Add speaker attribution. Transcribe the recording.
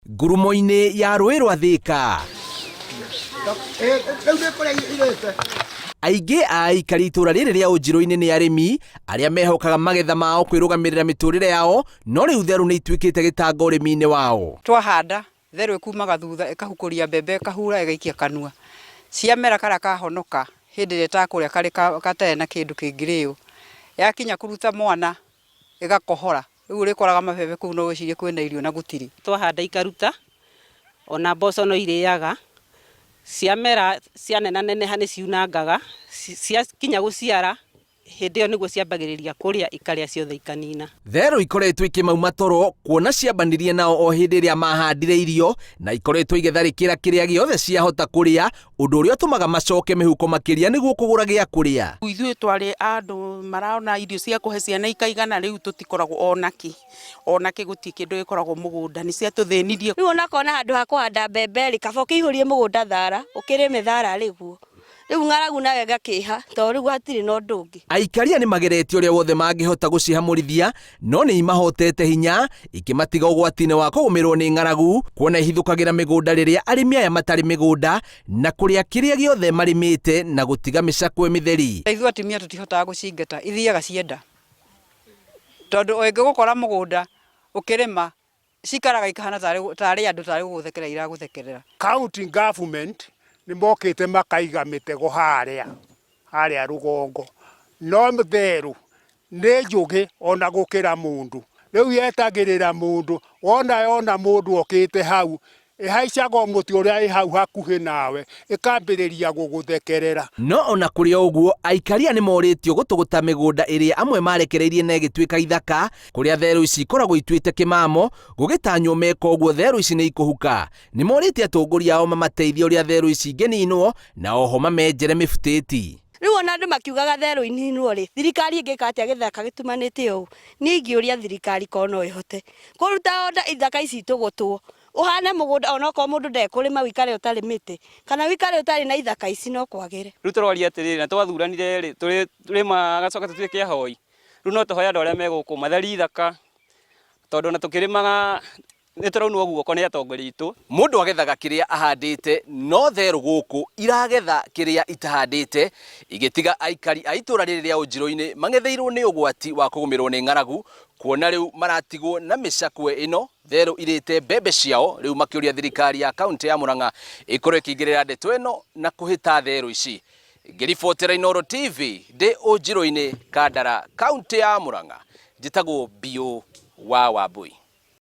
Speaker 1: ngurumo-inĩ ya rũĩ rwa Thika. Aingĩ a aikari itũra rĩrĩ rĩa Ũnjirũ-inĩ nĩ arĩmi arĩa mehokaga magetha mao kwĩrũgamĩrĩra mĩtũrĩre yao, no rĩu therũ nĩ ituĩkĩte gĩtango ũrĩmi-inĩ wao.
Speaker 2: Twahanda therũ ĩkumaga thutha ĩkahukũria mbembe ĩkahura ĩgaikia kanua, ciamera karĩa kahonoka hĩndĩ ĩrĩa ĩtakũrĩa karĩ gatarĩ na kĩndũ kĩngĩrĩo, yakinya kũruta mwana ĩgakohora, rĩu ũrĩkoraga mabebe kũu no wĩcirie kwĩna irio na gũtirĩ.
Speaker 3: Twahanda ikaruta ona mboco no irĩaga, ciamera cianena neneha nĩ ciunangaga, ciakinya gũciara hĩndĩ ĩyo nĩguo ciambagĩrĩria kũrĩa ikarĩa ciothe ikanina.
Speaker 1: Therũ ikoretwo ikĩmauma toro kuona ciambanirie nao o hĩndĩ ĩrĩa mahandire irio na ikoretwo igĩtharĩkĩra kĩrĩa gĩothe ciahota kũrĩa, ũndũ ũrĩa ũtũmaga macoke mĩhuko makĩria nĩguo kũgũra gĩa kũrĩa.
Speaker 4: Ithuĩ twarĩ andũ marona irio cia kũhe ciana ikaigana, rĩu tũtikoragwo onakĩ gũtirĩ kĩndũ gĩkoragwo mũgũnda, nĩ ciatũthĩnirie.
Speaker 5: Rĩu onakona handũ ha kũhanda mbembe rĩ kaba ũkĩihũrie mũgũnda thara ũkĩrĩme thara rĩguo. Rĩu ng'aragu nawe gakĩha tondũ rĩu hatirĩ na ũndũ ũngĩ.
Speaker 1: Aikaria nĩ mageretie ũrĩa wothe mangĩhota gũcihamũrithia, no nĩ imahotete hinya, ikĩmatiga ũgwati-inĩ wa kũgũmĩrwo nĩ ng'aragu, kuona ihithũkagĩra mĩgũnda rĩrĩa arĩmi aya matarĩ mĩgũnda na kũrĩa kĩrĩa gĩothe marĩmĩte na gũtiga mĩcakwe mĩtheri.
Speaker 2: Ithuĩ atumia tũtihotaga gũcingata, ithiaga cienda, tondũ ũngĩgũkora mũgũnda ũkĩrĩma cikaraga ikahana tarĩ andũ tarĩ gũgũthekerera iragũthekerera.
Speaker 6: County government nĩ mokĩte makaiga mĩtego harĩa rũgongo, no therũ nĩ njũgĩ ona gũkĩra mũndũ, rĩu yetagĩrĩra mũndũ, yona mũndũ okĩte hau ĩhaicaga mũtĩ ũrĩa ĩ hau hakuhĩ nawe ĩkambĩrĩria gũgũthekerera.
Speaker 1: No ona kũrĩ o ũguo, aikaria nĩ morĩtio gũtũgũta mĩgũnda ĩrĩa amwe marekereirie na ĩgĩtuĩka ithaka, kũrĩa therũ ici ikoragwo ituĩte kĩmamo, gũgĩtanywo meka ũguo therũ ici nĩ ikũhuka. Nĩ morĩtie atongoria ao mamateithie ũrĩa therũ ici ingĩninwo na oho mamenjere mĩbutĩti.
Speaker 5: Rĩu ona andũ makiugaga therũ ininwo rĩ, thirikari ĩngĩka atĩa gĩthaka gĩtumanĩte ũũ? Niĩ ingĩũria thirikari korwo no ĩhote kũruta ithaka ici tũgũtwo, ũhane mũgũnda onokorwo mũndũ ndekũrĩma wĩikare ũtarĩ mĩtĩ, kana wĩikare ũtarĩ na ithaka ici no kwagĩre.
Speaker 7: Rĩu tũroria atĩrĩrĩ, na twathuranire rĩ tũrĩma gacoka tũtuĩke ahoi, rĩu no tũhoe andũ arĩa megũkũ mathari ithaka, tondũ na tũkĩrĩmaga nĩ tũraunwo guoko nĩ atongoria aitũ.
Speaker 1: Mũndũ agethaga kĩrĩa ahandĩte, no therũ gũkũ iragetha kĩrĩa itahandĩte, igĩtiga aikari a itũra rĩrĩ rĩa Ũnjirũ-inĩ mangetheirwo nĩ ũgwati wa kũgũmĩrwo nĩ ng'aragu, kuona rĩu maratigwo na mĩcakwe ĩno, therũ irĩte mbembe ciao, rĩu makĩũria thirikari ya kaunti ya Mũrang'a ĩkorwo ĩkĩingĩrĩra ndeto ĩno na kũhĩta therũ ici. Ngĩribotera Inooro TV ndĩ Ũnjirũ-inĩ Kandara, kaunti ya Mũrang'a, njĩtagwo Bio wa Wambui.